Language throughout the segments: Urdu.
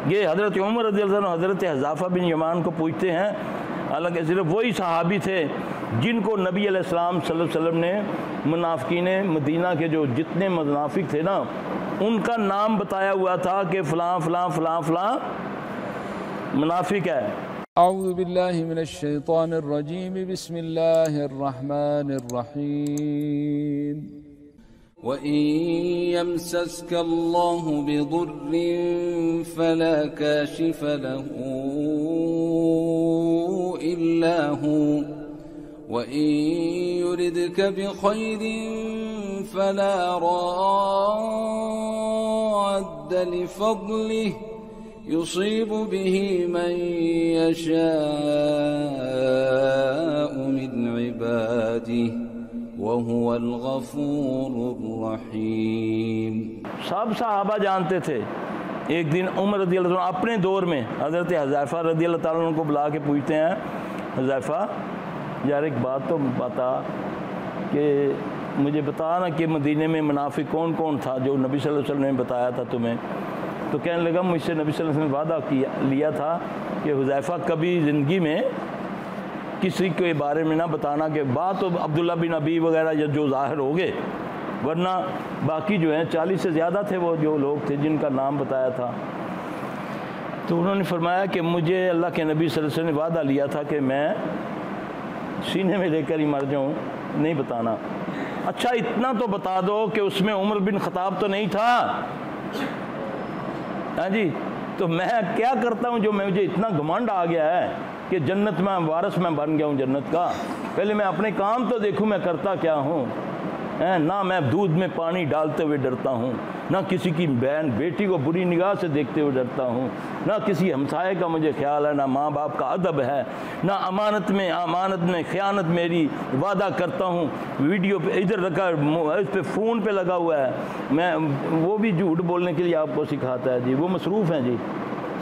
یہ حضرت عمر رضی اللہ عنہ حضرت حذافہ بن یمان کو پوچھتے ہیں، حالانکہ صرف وہی صحابی تھے جن کو نبی علیہ السلام صلی اللہ علیہ وسلم نے منافقین مدینہ کے جو جتنے منافق تھے نا ان کا نام بتایا ہوا تھا کہ فلاں فلاں فلاں فلاں منافق ہے۔ اعوذ باللہ من الشیطان الرجیم، بسم اللہ الرحمن الرحیم۔ وَإِن يَمْسَسْكَ اللَّهُ بِضُرٍّ فَلَا كَاشِفَ لَهُ إِلَّا هُوَ وَإِن يُرِدْكَ بِخَيْرٍ فَلَا رَادَّ لِفَضْلِهِ يُصِيبُ بِهِ مَن يَشَاءُ مِنْ عِبَادِهِ وَهُوَ الْغَفُورُ الرَّحِيمُ۔ سب صحابہ جانتے تھے۔ ایک دن عمر رضی اللہ عنہ اپنے دور میں حضرت حذیفہ رضی اللہ تعالیٰ عنہ کو بلا کے پوچھتے ہیں، حذیفہ یار ایک بات تو بتا کہ مجھے بتا نا کہ مدینے میں منافق کون کون تھا جو نبی صلی اللہ علیہ وسلم نے بتایا تھا تمہیں۔ تو کہنے لگا مجھ سے نبی صلی اللہ علیہ وسلم نے وعدہ لیا تھا کہ حذیفہ کبھی زندگی میں کسی کے بارے میں نہ بتانا، کہ بات تو عبداللہ بن ابی وغیرہ جو ظاہر ہو گئے، ورنہ باقی جو ہیں 40 سے زیادہ تھے وہ جو لوگ تھے جن کا نام بتایا تھا۔ تو انہوں نے فرمایا کہ مجھے اللہ کے نبی صلی اللہ علیہ وسلم نے وعدہ لیا تھا کہ میں سینے میں لے کر ہی مر جاؤں، نہیں بتانا۔ اچھا اتنا تو بتا دو کہ اس میں عمر بن خطاب تو نہیں تھا؟ ہاں جی، تو میں کیا کرتا ہوں جو مجھے اتنا گھمنڈ آ گیا ہے کہ جنت میں وارث میں بن گیا ہوں جنت کا؟ پہلے میں اپنے کام تو دیکھوں میں کرتا کیا ہوں۔ نہ میں دودھ میں پانی ڈالتے ہوئے ڈرتا ہوں، نہ کسی کی بہن بیٹی کو بری نگاہ سے دیکھتے ہوئے ڈرتا ہوں، نہ کسی ہمسائے کا مجھے خیال ہے، نہ ماں باپ کا ادب ہے، نہ امانت میں خیانت میری وعدہ کرتا ہوں، ویڈیو پہ ادھر رکھا اس پہ فون پہ لگا ہوا ہے، میں وہ بھی جھوٹ بولنے کے لیے آپ کو سکھاتا ہے جی، وہ مصروف ہیں جی،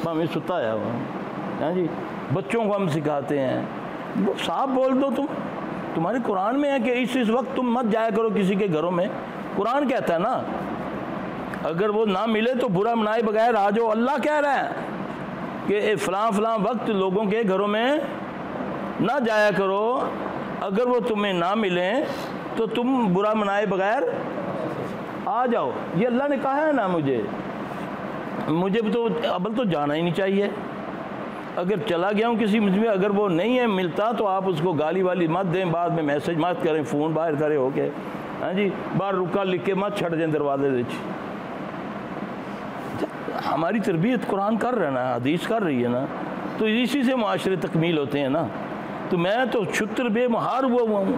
ہمیں ستا ہے وہ، ہاں جی، بچوں کو ہم سکھاتے ہیں، صاف بول دو تمہارے قرآن میں ہے کہ اس وقت تم مت جایا کرو کسی کے گھروں میں، قرآن کہتا ہے نا اگر وہ نہ ملے تو برا منائے بغیر آ جاؤ۔ اللہ کہہ رہا ہے کہ فلاں فلاں وقت لوگوں کے گھروں میں نہ جایا کرو، اگر وہ تمہیں نہ ملیں تو تم برا منائے بغیر آ جاؤ۔ یہ اللہ نے کہا ہے نا مجھے تو ابل تو جانا ہی نہیں چاہیے۔ اگر چلا گیا ہوں کسی مجھ میں، اگر وہ نہیں ہے ملتا تو آپ اس کو گالی والی مت دیں، بعد میں میسج مت کریں، فون باہر کرے ہو کے، ہاں جی، باہر رکا لکھ کے مت چھڑ دیں دروازے وچ۔ ہماری تربیت قرآن کر رہا ہے نا، حدیث کر رہی ہے نا، تو اسی سے معاشرے تکمیل ہوتے ہیں نا۔ تو میں تو شتر بے مہار ہوا ہوں،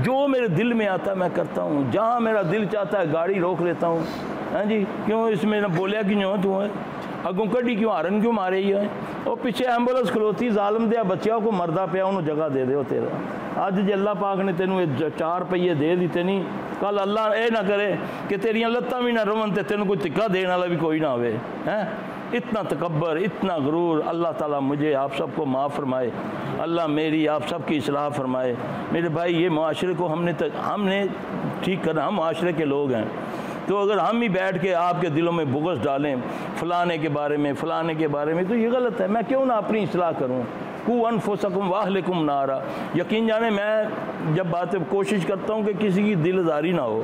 جو میرے دل میں آتا ہے میں کرتا ہوں، جہاں میرا دل چاہتا ہے گاڑی روک لیتا ہوں، ہاں جی، کیوں اس میں نہ بولیا کیوں تو ہے، اگوں کڈی کیوں ہارن کیوں مارے ہی ہے، اور پیچھے ایمبولینس کھلوتی، ظالم دیا بچیاں کو مردہ پیا انہوں جگہ دے دے ہو تیرا۔ اج جی اللہ پاک نے تینوں 4 پہیے دے دیتے نہیں، کل اللہ اے نہ کرے کہ تیریاں لتاں بھی نہ رون تے تینوں کوئی تکا دین والا بھی کوئی نہ ہوئے۔ اتنا تکبر، اتنا غرور، اللہ تعالیٰ مجھے آپ سب کو معاف فرمائے، اللہ میری آپ سب کی اصلاح فرمائے۔ میرے بھائی یہ معاشرے کو ہم نے ٹھیک کرنا، ہم معاشرے کے لوگ ہیں، تو اگر ہم ہی بیٹھ کے آپ کے دلوں میں بغض ڈالیں فلانے کے بارے میں تو یہ غلط ہے۔ میں کیوں نہ اپنی اصلاح کروں؟ قوا انفسکم واہلکم نارا۔ یقین جانے میں جب باتیں کوشش کرتا ہوں کہ کسی کی دل آزاری نہ ہو،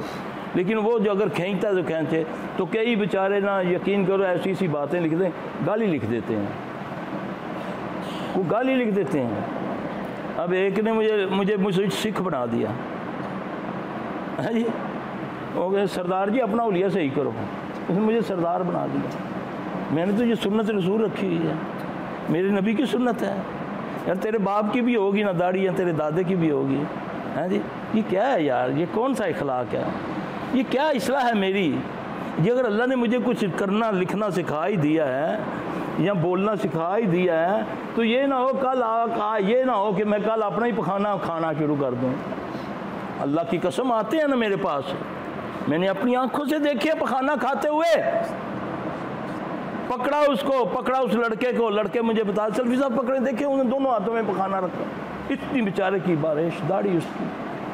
لیکن وہ جو اگر کھینچتا ہے تو کھینچے، تو کئی بیچارے نہ یقین کرو ایسی ایسی باتیں لکھ دیں، گالی لکھ دیتے ہیں، وہ گالی لکھ دیتے ہیں۔ اب ایک نے مجھے سکھ بنا دیا، ہاں جی، وہ کہ سردار جی اپنا حلیہ صحیح کرو، اس نے مجھے سردار بنا دیا۔ میں نے تو یہ سنت رسول رکھی ہوئی ہے، میرے نبی کی سنت ہے یار، تیرے باپ کی بھی ہوگی نہ داڑھی ہے، تیرے دادے کی بھی ہوگی، ہاں جی، یہ کیا ہے یار، یہ کون سا اخلاق ہے، یہ کیا اصلاح ہے میری؟ یہ اگر اللہ نے مجھے کچھ کرنا لکھنا سکھا ہی دیا ہے یا بولنا سکھا ہی دیا ہے تو یہ نہ ہو یہ نہ ہو کہ میں کل اپنا ہی پخانا کھانا شروع کر دوں۔ اللہ کی قسم آتے ہیں نا میرے پاس، میں نے اپنی آنکھوں سے دیکھے پخانا کھاتے ہوئے، پکڑا اس لڑکے کو، لڑکے مجھے بتا سلفی صاحب پکڑے، دیکھے انہوں نے دونوں ہاتھوں میں پخانا رکھا، اتنی بیچارے کی بارش، داڑھی اس کی،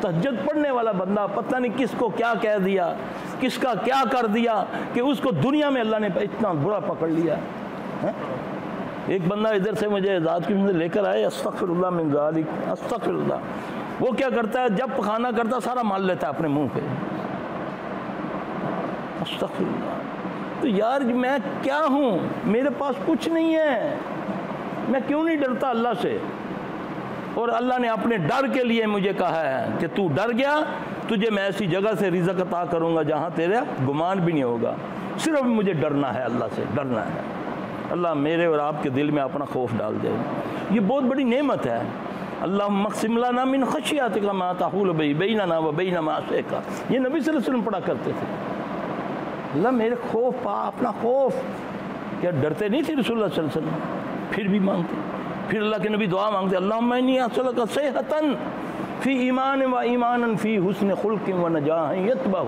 تہجد پڑھنے والا بندہ پتہ نہیں کس کو کیا کہہ دیا، کس کا کیا کر دیا کہ اس کو دنیا میں اللہ نے اتنا برا پکڑ لیا۔ ایک بندہ ادھر سے مجھے اعزاز کی منزل لے کر آئے، استغفر اللہ من ذالک، استغفر اللہ، وہ کیا کرتا ہے جب پخانا کرتا سارا مال لیتا ہے اپنے منہ پہ، استغفر اللہ۔ تو یار میں کیا ہوں، میرے پاس کچھ نہیں ہے، میں کیوں نہیں ڈرتا اللہ سے؟ اور اللہ نے اپنے ڈر کے لیے مجھے کہا ہے کہ تو ڈر گیا، تجھے میں ایسی جگہ سے رزق عطا کروں گا جہاں تیرا گمان بھی نہیں ہوگا، صرف مجھے ڈرنا ہے، اللہ سے ڈرنا ہے۔ اللہ میرے اور آپ کے دل میں اپنا خوف ڈال دے، یہ بہت بڑی نعمت ہے۔ اللہم اقسم لنا من خشیتک ما تحول بیننا و بین معصیتک، یہ نبی صلی اللہ علیہ وسلم پڑھا کرتے تھے، اللہ میرے خوف پا، اپنا خوف۔ کیا ڈرتے نہیں تھے رسول اللہ صلی اللہ علیہ وسلم؟ پھر بھی مانگتے، پھر اللہ کے نبی دعا مانگتے، اللہم انی اسألک صحۃ فی ایمان و ایمانا فی حسن خلق و نجاح یتبع،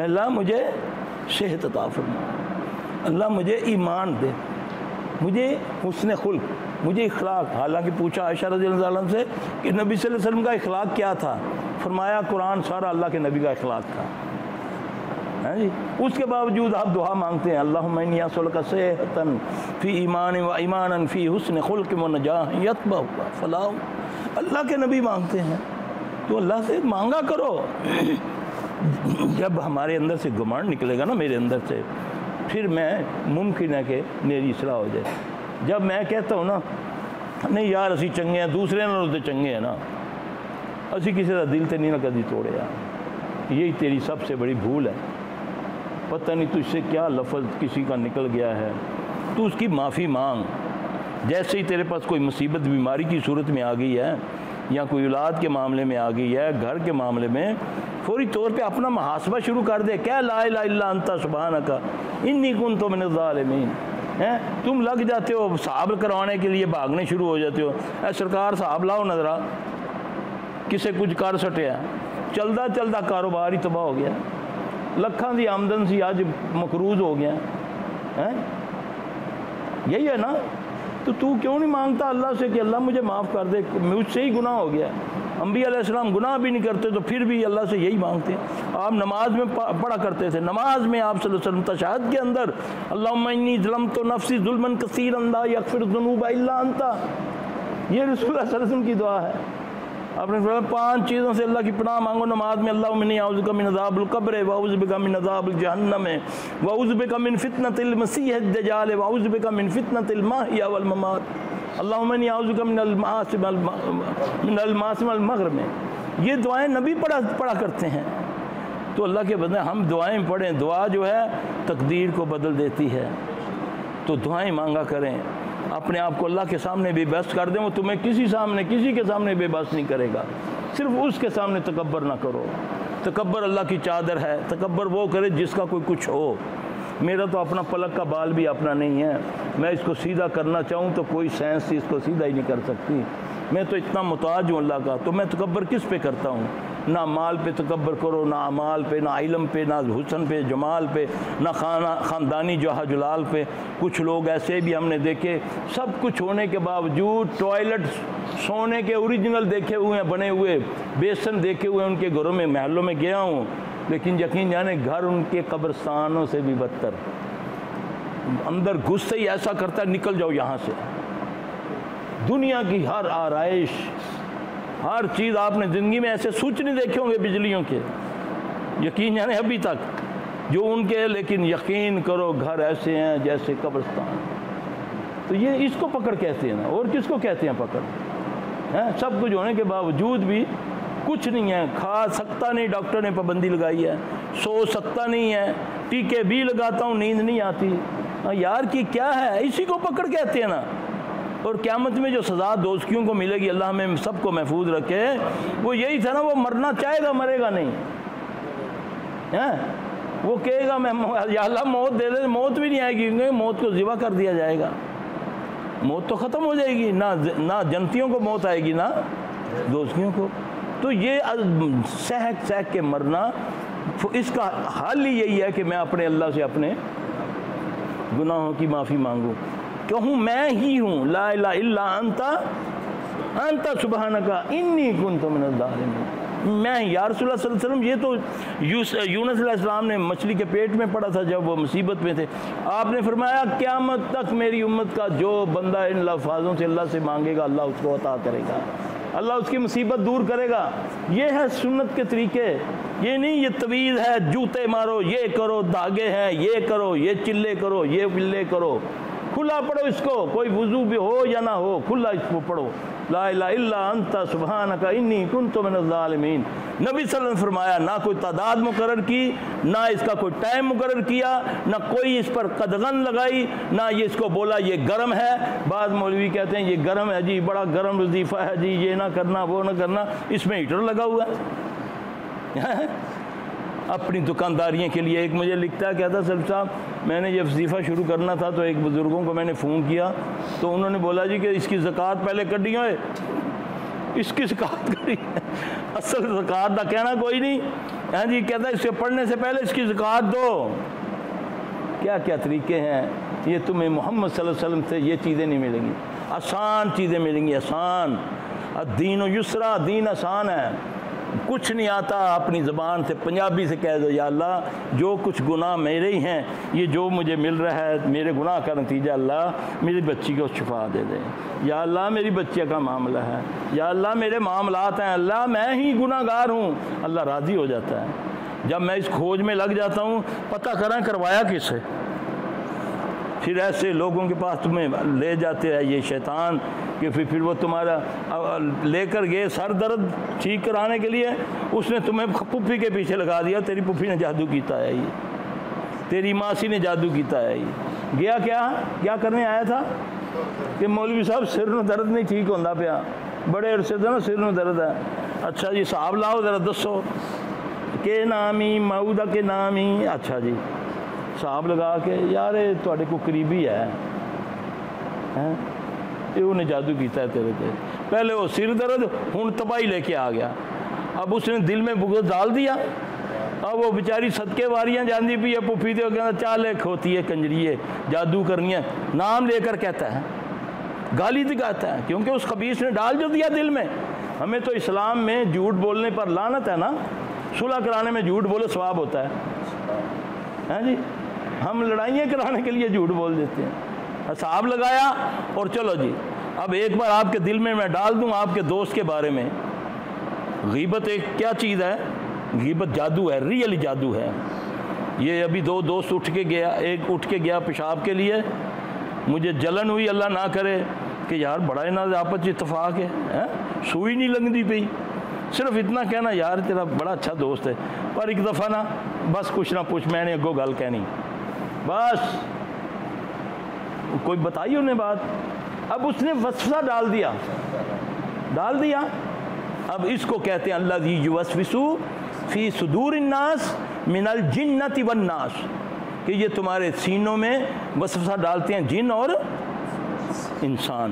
اللہ مجھے صحت عطا فرما، اللہ مجھے ایمان دے، مجھے حسن خلق، مجھے اخلاق۔ حالانکہ پوچھا عائشہ رضی اللہ عنہ سے کہ نبی صلی اللہ علیہ وسلم کا اخلاق کیا تھا، فرمایا قرآن سارا اللہ کے نبی کا اخلاق تھا، جی۔ اس کے باوجود آپ دعا مانگتے ہیں، اللہم انی اسألک صحۃ فی ایمان و ایمانا فی حسن خلق و نجاح یتبع فلاح، اللہ کے نبی مانگتے ہیں، تو اللہ سے مانگا کرو۔ جب ہمارے اندر سے گمان نکلے گا نا میرے اندر سے، پھر میں ممکن ہے کہ میری اصلاح ہو جائے۔ جب میں کہتا ہوں نا نہیں یار اسی چنگے ہیں، دوسرے نال تے چنگے ہیں نا، اسی کسی کا دل تے نہیں نہ کدی توڑیا، یہی تیری سب سے بڑی بھول ہے۔ پتہ نہیں تجھ سے کیا لفظ کسی کا نکل گیا ہے، تو اس کی معافی مانگ۔ جیسے ہی تیرے پاس کوئی مصیبت بیماری کی صورت میں آ گئی ہے، یا کوئی اولاد کے معاملے میں آ گئی ہے، گھر کے معاملے میں، فوری طور پہ اپنا محاسبہ شروع کر دے، کیا لا الہ الا انت سبحانک انی کنت من الظالمین۔ تم لگ جاتے ہو صحاب کروانے کے لیے، بھاگنے شروع ہو جاتے ہو، اے سرکار صحاب لاؤ نظرہ، کسے کچھ کر سٹیا، چلدا چلدا کاروبار ہی تباہ ہو گیا، لکھاں دی آمدن سی آج مقروض ہو گیا، یہی ہے نا؟ تو کیوں نہیں مانگتا اللہ سے کہ اللہ مجھے معاف کر دے، مجھ سے ہی گناہ ہو گیا۔ انبیاء علیہ السلام گناہ بھی نہیں کرتے تو پھر بھی اللہ سے یہی مانگتے ہیں۔ آپ نماز میں پڑھا کرتے تھے، نماز میں آپ صلی اللہ علیہ وسلم تشہد کے اندر اللہم انی ظلمت نفسی ظلما کثیرا لا یغفر الذنوب الا انت، یہ رسول اللہ صلی اللہ علیہ وسلم کی دعا ہے۔ آپ نے فرمایا 5 چیزوں سے اللہ کی پناہ مانگو نماز میں، اللہم انی اعوذ بک من عذاب القبر واعوذ بک من عذاب الجہنم واعوذ بک من فتنۃ المسیح الدجال واعوذ بک من فتنۃ المحیا والممات، اللہم انی اعوذ بک من المعاصم المغرب۔ یہ دعائیں نبی پڑھا کرتے ہیں۔ تو اللہ کے بندے ہم دعائیں پڑھیں، دعا جو ہے تقدیر کو بدل دیتی ہے، تو دعائیں مانگا کریں، اپنے آپ کو اللہ کے سامنے بے بس کر دیں، وہ تمہیں کسی کے سامنے بے بس نہیں کرے گا، صرف اس کے سامنے تکبر نہ کرو۔ تکبر اللہ کی چادر ہے، تکبر وہ کرے جس کا کوئی کچھ ہو۔ میرا تو اپنا پلک کا بال بھی اپنا نہیں ہے، میں اس کو سیدھا کرنا چاہوں تو کوئی سائنس اس کو سیدھا ہی نہیں کر سکتی، میں تو اتنا محتاج ہوں اللہ کا، تو میں تکبر کس پہ کرتا ہوں؟ نہ مال پہ تکبر کرو، نہ اعمال پہ، نہ علم پہ، نہ حسن پہ، جمال پہ، نہ خاندانی جہاں جلال پہ۔ کچھ لوگ ایسے بھی ہم نے دیکھے، سب کچھ ہونے کے باوجود ٹوائلٹ سونے کے اوریجنل دیکھے ہوئے ہیں، بنے ہوئے بیسن دیکھے ہوئے، ان کے گھروں میں محلوں میں گیا ہوں، لیکن یقین جانے گھر ان کے قبرستانوں سے بھی بدتر، اندر گھستے ہی ایسا کرتا ہے نکل جاؤ یہاں سے۔ دنیا کی ہر آرائش، ہر چیز آپ نے زندگی میں ایسے سوچ نہیں دیکھے ہوں گے بجلیوں کے، یقین جانے ابھی تک جو ان کے، لیکن یقین کرو گھر ایسے ہیں جیسے قبرستان۔ تو یہ اس کو پکڑ کہتے ہیں نا، اور کس کو کہتے ہیں پکڑ؟ سب کچھ ہونے کے باوجود بھی کچھ نہیں ہے، کھا سکتا نہیں، ڈاکٹر نے پابندی لگائی ہے، سو سکتا نہیں ہے، ٹیکے بھی لگاتا ہوں نیند نہیں آتی، یار کی کیا ہے؟ اسی کو پکڑ کہتے ہیں نا۔ اور قیامت میں جو سزا دوستیوں کو ملے گی، اللہ ہمیں سب کو محفوظ رکھے، وہ یہی تھا نا، وہ مرنا چاہے گا مرے گا نہیں، وہ کہے گا میں یا اللہ موت دے دے، موت بھی نہیں آئے گی، کیونکہ موت کو ذبح کر دیا جائے گا، موت تو ختم ہو جائے گی، نہ جنتیوں کو موت آئے گی نہ دوستیوں کو۔ تو یہ سہک کے مرنا، اس کا حل ہی یہی ہے کہ میں اپنے اللہ سے اپنے گناہوں کی معافی مانگوں، کہوں میں ہی ہوں، لا الہ الا انت سبحانک انی کنت من الظالمین۔ میں یا رسول اللہ صلی اللہ علیہ وسلم، یہ تو یونس علیہ السلام نے مچھلی کے پیٹ میں پڑا تھا جب وہ مصیبت میں تھے. آپ نے فرمایا قیامت تک میری امت کا جو بندہ ان الفاظوں سے اللہ سے مانگے گا اللہ اس کو عطا کرے گا، اللہ اس کی مصیبت دور کرے گا. یہ ہے سنت کے طریقے. یہ نہیں یہ طویل ہے، جوتے مارو، یہ کرو، دھاگے ہیں، یہ کرو، یہ چلے کرو، یہ پلے کرو. کھلا پڑھو اس کو، کوئی وضو بھی ہو یا نہ ہو، کھلا اس کو پڑھو. لا الہ الا انت سبحانک انی کنت من الظالمین. نبی صلی اللہ علیہ وسلم نے فرمایا نہ کوئی تعداد مقرر کی، نہ اس کا کوئی ٹائم مقرر کیا، نہ کوئی اس پر قدغن لگائی، نہ یہ اس کو بولا یہ گرم ہے. بعض مولوی کہتے ہیں یہ گرم ہے جی، بڑا گرم وظیفہ ہے جی، یہ نہ کرنا وہ نہ کرنا، اس میں ہیٹر لگا ہوا ہے. اپنی دکانداریوں کے لیے. ایک مجھے لکھتا ہے، کہتا سلف صاحب میں نے یہ وظیفہ شروع کرنا تھا تو ایک بزرگوں کو میں نے فون کیا تو انہوں نے بولا جی کہ اس کی زکوٰۃ پہلے کڈی ہوئے، اس کی زکوٰۃ کری. اصل زکوٰۃ کا کہنا کوئی نہیں. ہاں جی کہتا ہے اس سے پڑھنے سے پہلے اس کی زکوٰۃ دو. کیا کیا طریقے ہیں. یہ تمہیں محمد صلی اللہ علیہ وسلم سے یہ چیزیں نہیں ملیں گی. آسان چیزیں ملیں گی، آسان. الدین و یسرا، دین آسان ہے. کچھ نہیں آتا اپنی زبان سے پنجابی سے کہہ دو یا اللہ جو کچھ گناہ میرے ہی ہیں، یہ جو مجھے مل رہا ہے میرے گناہ کا نتیجہ، اللہ میری بچی کو شفا دے دے. یا اللہ میری بچی کا معاملہ ہے، یا اللہ میرے معاملات ہیں، اللہ میں ہی گناہ گار ہوں. اللہ راضی ہو جاتا ہے. جب میں اس کھوج میں لگ جاتا ہوں پتہ کریں کروایا کس ہے. پھر ایسے لوگوں کے پاس تمہیں لے جاتے ہیں یہ شیطان کہ پھر وہ تمہارا لے کر گئے سر درد ٹھیک کرانے کے لیے، اس نے تمہیں پھپھی کے پیچھے لگا دیا. تیری پھپھی نے جادو کیتا ہے، یہ تیری ماسی نے جادو کیتا ہے. یہ گیا کیا کرنے آیا تھا کہ مولوی صاحب سر میں درد نہیں ٹھیک ہوتا پیا، بڑے عرصے سے نا سر میں درد ہے. اچھا جی صاحب لاؤ ذرا دسو کہ نامی مؤدا کے نامی. اچھا جی صاحب لگا کے یار تواڈے کو قریبی ہے یہ انہیں جادو کیتا ہے تیرے تے. پہلے وہ سر درد، ہن تباہی لے کے آ گیا. اب اس نے دل میں بغض ڈال دیا. اب وہ بیچاری صدقے واریاں جاندی پی ہے پھوپھی تے، کہنا چال ایک ہوتی ہے کنجریے جادو کرنی ہے، نام لے کر کہتا ہے، گالی دکھاتا ہے، کیونکہ اس خبیث نے ڈال جو دیا دل میں. ہمیں تو اسلام میں جھوٹ بولنے پر لعنت ہے نا. صلح کرانے میں جھوٹ بولو ثواب ہوتا ہے. ہاں جی ہم لڑائیاں کرانے کے لیے جھوٹ بول دیتے ہیں. حساب لگایا اور چلو جی اب ایک بار آپ کے دل میں ڈال دوں آپ کے دوست کے بارے میں. غیبت ایک کیا چیز ہے؟ غیبت جادو ہے، ریئلی جادو ہے. یہ ابھی دو دوست اٹھ کے گیا، ایک اٹھ کے گیا پیشاب کے لیے. مجھے جلن ہوئی اللہ نہ کرے کہ یار بڑا انہاں آپس اتفاق ہے، سوئی نہیں لنگدی پئی. صرف اتنا کہنا یار تیرا بڑا اچھا دوست ہے، پر ایک دفعہ نا بس کچھ نہ پوچھ میں نے اگو گل کہنی بس کوئی بتائی انہیں بات. اب اس نے وسوسہ ڈال دیا. اب اس کو کہتے ہیں الذی یوسوس فی صدور الناس من الجنۃ والناس، کہ یہ تمہارے سینوں میں وسوسہ ڈالتے ہیں جن اور انسان.